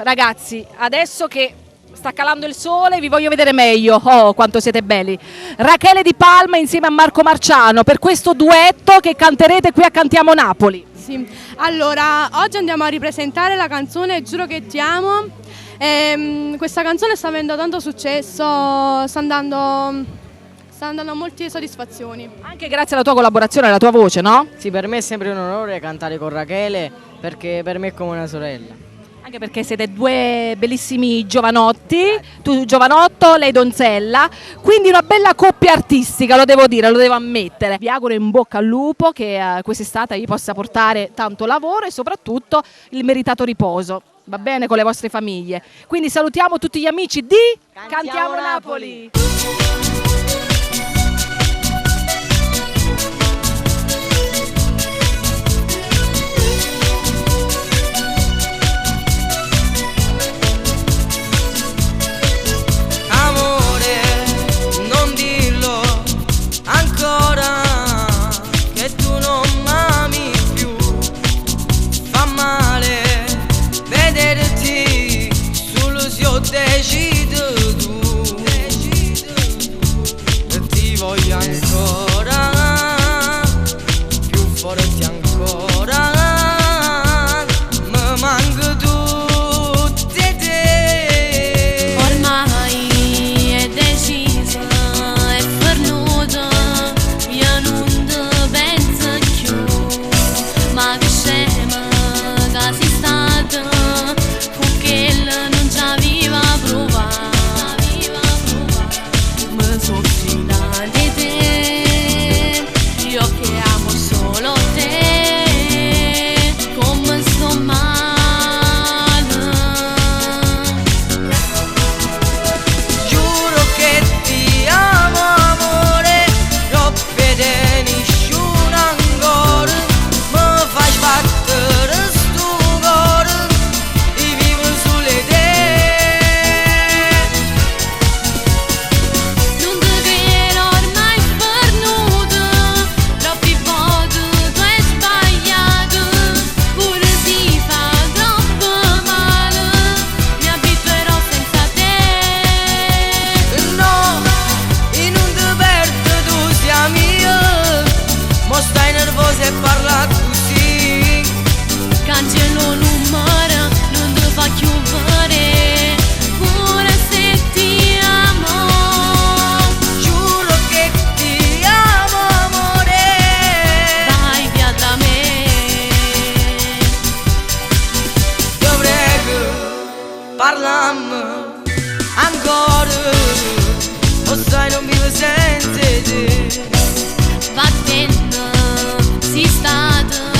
ragazzi, adesso che sta calando il sole vi voglio vedere meglio. Oh, quanto siete belli. Rachele Di Palma insieme a Marco Marciano per questo duetto che canterete qui a Cantiamo Napoli. Sì. Allora, oggi andiamo a ripresentare la canzone Giuro che ti amo. Questa canzone sta avendo tanto successo, sta andando a molte soddisfazioni. Anche grazie alla tua collaborazione e alla tua voce, no? Sì, per me è sempre un onore cantare con Rachele perché per me è come una sorella. Anche perché siete due bellissimi giovanotti, tu giovanotto, lei donzella, quindi una bella coppia artistica, lo devo dire, lo devo ammettere. Vi auguro in bocca al lupo che quest'estate vi possa portare tanto lavoro e soprattutto il meritato riposo, va bene, con le vostre famiglie. Quindi salutiamo tutti gli amici di Cantiamo Napoli. Decido tu, ti voglio ancora, più forte ancora, mi manca tutte te. Ormai è decisa, è fornuta, io non ti penso più, ma che scema che sei stata, con che non c'avevi provare, mi sono fida di te, io che amo solo te, come sto male. Giuro che ti amo amore, non vede nessuno ancora, mi fai sbattere sto cuore e vivo sulle te. Non ti credo ormai spernuta, troppi volte tu hai sbagliato, pure si fa troppo male, mi abituerò senza te. No, e non ti perdo, tu sei mia, mo stai nervosa e parla così. Cancello numero, non ti fa chiudere, pure se ti amo. Giuro che ti amo amore. Vai via da me. Io prego, parlami ancora, o sai non vivo senza te. Vattene, sei stata